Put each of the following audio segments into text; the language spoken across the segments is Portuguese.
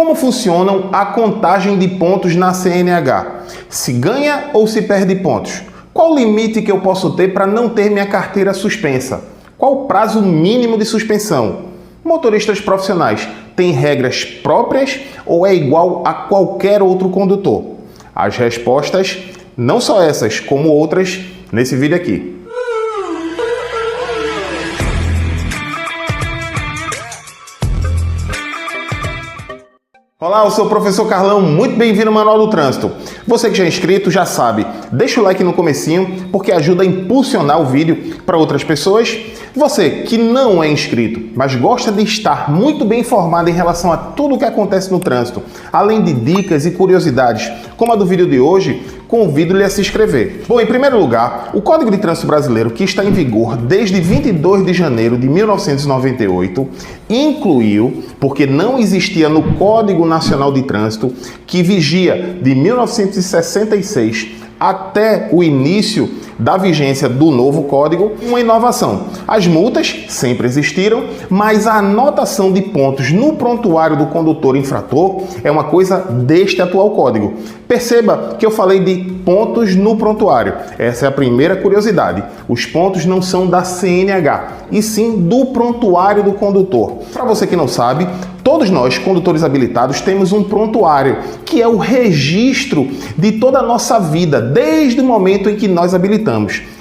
Como funcionam a contagem de pontos na CNH? Se ganha ou se perde pontos? Qual o limite que eu posso ter para não ter minha carteira suspensa? Qual o prazo mínimo de suspensão? Motoristas profissionais têm regras próprias ou é igual a qualquer outro condutor? As respostas, não só essas, como outras, nesse vídeo aqui. Olá, eu sou o professor Carlão, muito bem-vindo ao Manual do Trânsito. Você que já é inscrito já sabe, deixa o like no comecinho porque ajuda a impulsionar o vídeo para outras pessoas. Você que não é inscrito, mas gosta de estar muito bem informado em relação a tudo o que acontece no trânsito, além de dicas e curiosidades, como a do vídeo de hoje, convido-lhe a se inscrever. Bom, em primeiro lugar, o Código de Trânsito Brasileiro, que está em vigor desde 22 de janeiro de 1998, incluiu, porque não existia no Código Nacional de Trânsito, que vigia de 1966 até o início da vigência do novo código, uma inovação. As multas sempre existiram, mas a anotação de pontos no prontuário do condutor infrator é uma coisa deste atual código. Perceba que eu falei de pontos no prontuário. Essa é a primeira curiosidade. Os pontos não são da CNH, e sim do prontuário do condutor. Para você que não sabe, todos nós, condutores habilitados, temos um prontuário, que é o registro de toda a nossa vida, desde o momento em que nós habilitamos.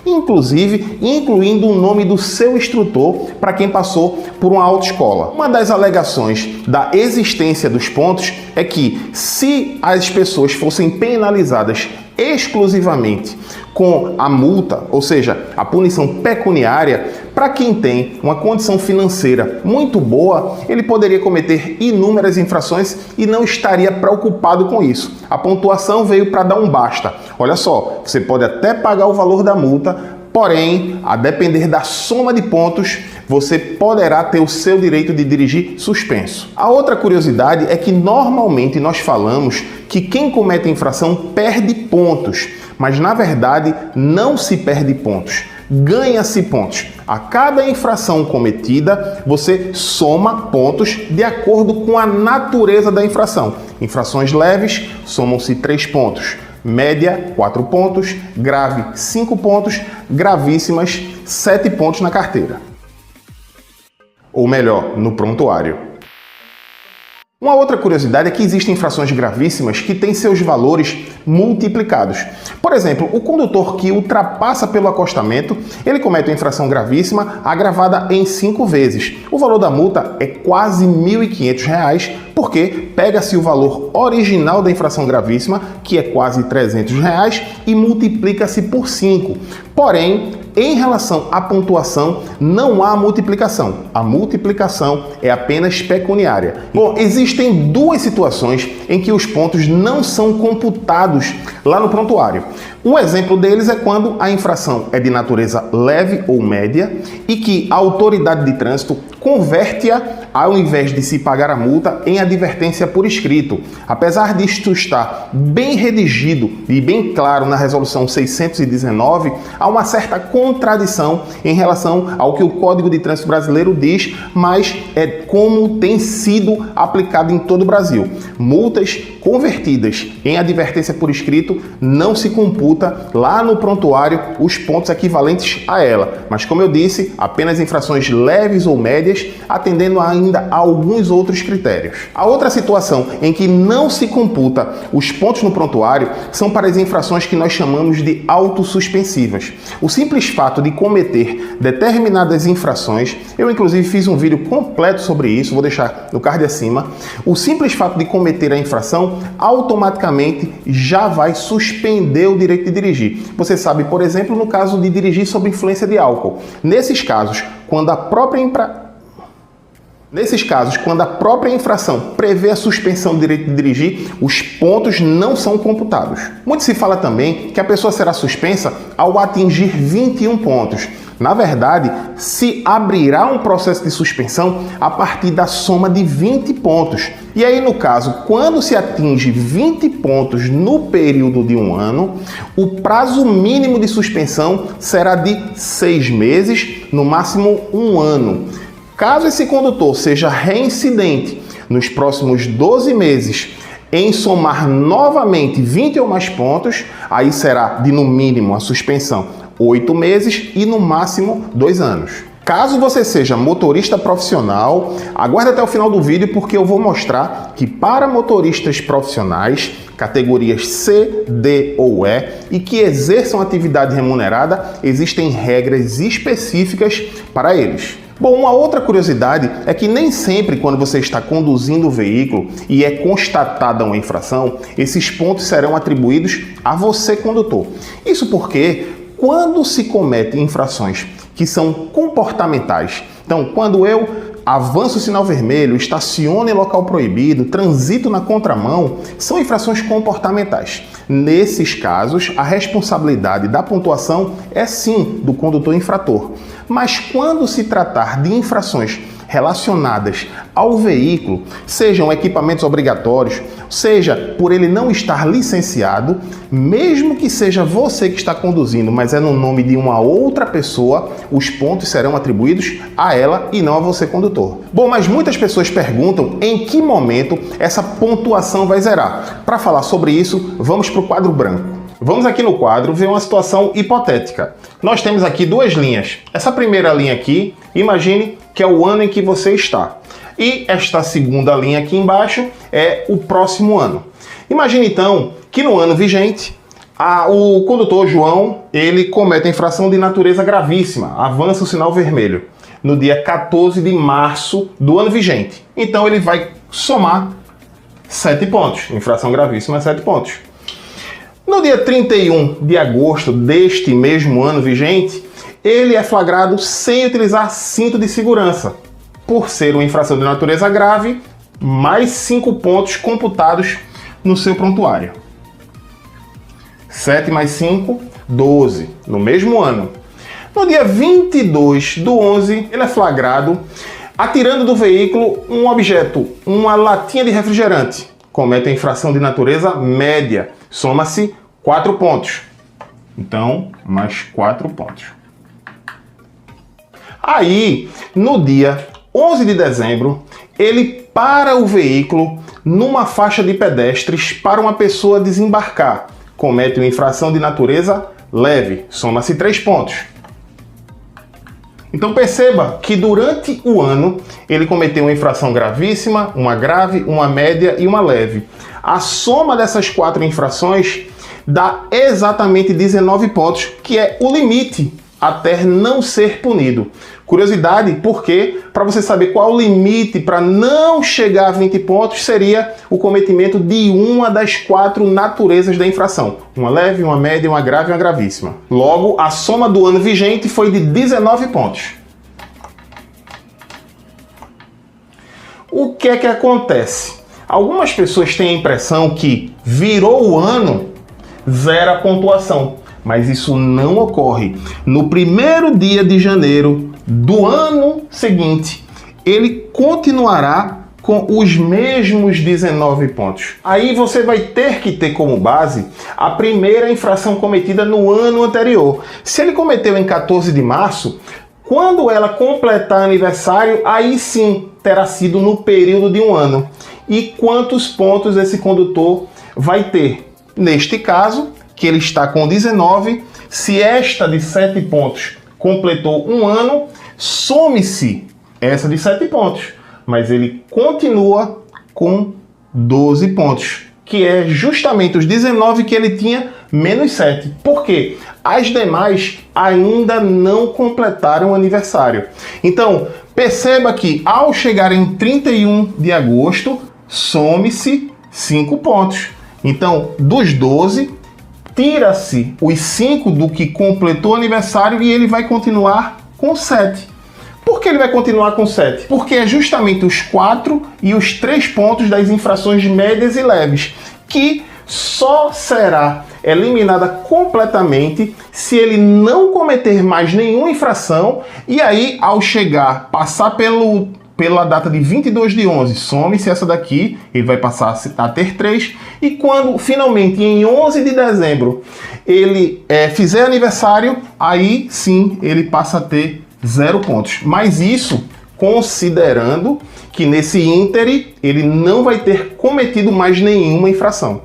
Inclusive, incluindo o nome do seu instrutor para quem passou por uma autoescola. Uma das alegações da existência dos pontos é que, se as pessoas fossem penalizadas exclusivamente com a multa, ou seja, a punição pecuniária, para quem tem uma condição financeira muito boa, ele poderia cometer inúmeras infrações e não estaria preocupado com isso. A pontuação veio para dar um basta. Olha só, você pode até pagar o valor da multa, porém, a depender da soma de pontos, você poderá ter o seu direito de dirigir suspenso. A outra curiosidade é que normalmente nós falamos que quem comete infração perde pontos, mas na verdade não se perde pontos, ganha-se pontos. A cada infração cometida, você soma pontos de acordo com a natureza da infração. Infrações leves, somam-se 3 pontos. Média, 4 pontos. Grave, 5 pontos. Gravíssimas, 7 pontos na carteira. Ou melhor, no prontuário. Uma outra curiosidade é que existem infrações gravíssimas que têm seus valores multiplicados. Por exemplo, o condutor que ultrapassa pelo acostamento, ele comete uma infração gravíssima agravada em 5 vezes. O valor da multa é quase R$ 1.500, porque pega-se o valor original da infração gravíssima, que é quase R$ 300, e multiplica-se por 5. Porém, em relação à pontuação, não há multiplicação. A multiplicação é apenas pecuniária. Bom, existem duas situações em que os pontos não são computados lá no prontuário. Um exemplo deles é quando a infração é de natureza leve ou média e que a autoridade de trânsito converte-a, ao invés de se pagar a multa, em advertência por escrito. Apesar disto estar bem redigido e bem claro na Resolução 619, há uma certa contradição em relação ao que o Código de Trânsito Brasileiro diz, mas é como tem sido aplicado em todo o Brasil. Multas convertidas em advertência por escrito não se computa lá no prontuário os pontos equivalentes a ela, mas como eu disse, apenas infrações leves ou médias, atendendo ainda a alguns outros critérios. A outra situação em que não se computa os pontos no prontuário são para as infrações que nós chamamos de autossuspensivas. O simples fato de cometer determinadas infrações, eu inclusive fiz um vídeo completo sobre isso, vou deixar no card acima, o simples fato de cometer a infração automaticamente já vai suspender o direito de dirigir. Você sabe, por exemplo, no caso de dirigir sob influência de álcool. Nesses casos, quando a própria infração prevê a suspensão do direito de dirigir, os pontos não são computados. Muito se fala também que a pessoa será suspensa ao atingir 21 pontos. Na verdade, se abrirá um processo de suspensão a partir da soma de 20 pontos. E aí, no caso, quando se atinge 20 pontos no período de um ano, o prazo mínimo de suspensão será de 6 meses, no máximo um ano. Caso esse condutor seja reincidente nos próximos 12 meses em somar novamente 20 ou mais pontos, aí será de no mínimo a suspensão 8 meses e no máximo 2 anos. Caso você seja motorista profissional, aguarde até o final do vídeo porque eu vou mostrar que para motoristas profissionais, categorias C, D ou E e que exerçam atividade remunerada, existem regras específicas para eles. Bom, uma outra curiosidade é que nem sempre quando você está conduzindo o veículo e é constatada uma infração, esses pontos serão atribuídos a você, condutor. Isso porque quando se cometem infrações que são comportamentais, então quando eu avanço o sinal vermelho, estaciono em local proibido, transito na contramão, são infrações comportamentais. Nesses casos, a responsabilidade da pontuação é sim do condutor infrator. Mas quando se tratar de infrações relacionadas ao veículo, sejam equipamentos obrigatórios, seja por ele não estar licenciado, mesmo que seja você que está conduzindo, mas é no nome de uma outra pessoa, os pontos serão atribuídos a ela e não a você, condutor. Bom, mas muitas pessoas perguntam em que momento essa pontuação vai zerar. Para falar sobre isso, vamos para o quadro branco. Vamos aqui no quadro ver uma situação hipotética. Nós temos aqui duas linhas. Essa primeira linha aqui, imagine que é o ano em que você está. E esta segunda linha aqui embaixo é o próximo ano. Imagine então que no ano vigente, o condutor João, ele comete a infração de natureza gravíssima, avança o sinal vermelho, no dia 14 de março do ano vigente. Então ele vai somar 7 pontos. Infração gravíssima, 7 pontos. No dia 31 de agosto deste mesmo ano vigente, ele é flagrado sem utilizar cinto de segurança, por ser uma infração de natureza grave, mais 5 pontos computados no seu prontuário. 7 mais 5, 12, no mesmo ano. No dia 22/11, ele é flagrado atirando do veículo um objeto, uma latinha de refrigerante. Comete a infração de natureza média, soma-se 4 pontos. Então, mais 4 pontos. Aí, no dia 11 de dezembro, ele para o veículo numa faixa de pedestres para uma pessoa desembarcar. Comete uma infração de natureza leve, soma-se 3 pontos. Então perceba que durante o ano ele cometeu uma infração gravíssima, uma grave, uma média e uma leve. A soma dessas 4 infrações dá exatamente 19 pontos, que é o limite até não ser punido. Curiosidade, porque para você saber qual o limite para não chegar a 20 pontos, seria o cometimento de uma das 4 naturezas da infração. Uma leve, uma média, uma grave e uma gravíssima. Logo, a soma do ano vigente foi de 19 pontos. O que é que acontece? Algumas pessoas têm a impressão que virou o ano, zera a pontuação. Mas isso não ocorre. No primeiro dia de janeiro do ano seguinte, ele continuará com os mesmos 19 pontos. Aí você vai ter que ter como base a primeira infração cometida no ano anterior. Se ele cometeu em 14 de março, quando ela completar aniversário, aí sim terá sido no período de um ano. E quantos pontos esse condutor vai ter? Neste caso, que ele está com 19, se esta de 7 pontos completou um ano, some-se essa de 7 pontos, mas ele continua com 12 pontos, que é justamente os 19 que ele tinha menos 7. Por quê? As demais ainda não completaram o aniversário. Então, perceba que ao chegar em 31 de agosto, some-se 5 pontos. Então, dos 12, tira-se os 5 do que completou o aniversário e ele vai continuar com 7. Por que ele vai continuar com 7? Porque é justamente os 4 e os 3 pontos das infrações médias e leves, que só será eliminada completamente se ele não cometer mais nenhuma infração e aí, ao chegar, passar pela data de 22/11, some-se essa daqui, ele vai passar a ter 3, e quando finalmente em 11 de dezembro ele fizer aniversário, aí sim ele passa a ter 0 pontos. Mas isso considerando que nesse íntere ele não vai ter cometido mais nenhuma infração.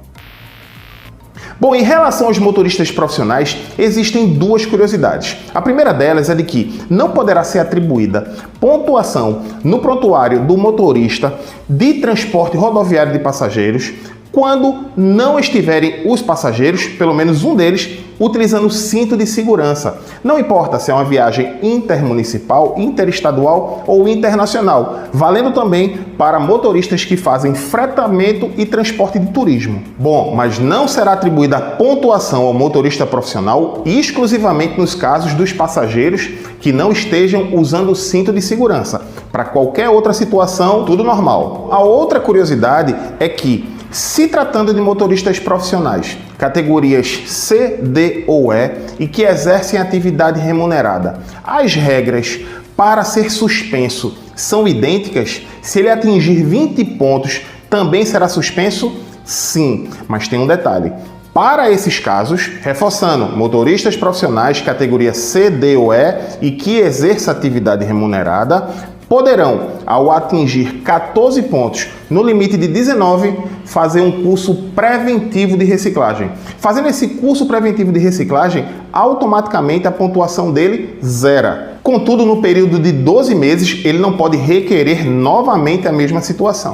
Bom, em relação aos motoristas profissionais, existem duas curiosidades. A primeira delas é de que não poderá ser atribuída pontuação no prontuário do motorista de transporte rodoviário de passageiros quando não estiverem os passageiros, pelo menos um deles, utilizando cinto de segurança. Não importa se é uma viagem intermunicipal, interestadual ou internacional, valendo também para motoristas que fazem fretamento e transporte de turismo. Bom, mas não será atribuída pontuação ao motorista profissional exclusivamente nos casos dos passageiros que não estejam usando o cinto de segurança. Para qualquer outra situação, tudo normal. A outra curiosidade é que, se tratando de motoristas profissionais, categorias C, D ou E e que exercem atividade remunerada, as regras para ser suspenso são idênticas? Se ele atingir 20 pontos, também será suspenso? Sim, mas tem um detalhe. Para esses casos, reforçando, motoristas profissionais categoria C, D ou E e que exerçam atividade remunerada, poderão, ao atingir 14 pontos no limite de 19, fazer um curso preventivo de reciclagem. Fazendo esse curso preventivo de reciclagem, automaticamente a pontuação dele zera. Contudo, no período de 12 meses, ele não pode requerer novamente a mesma situação.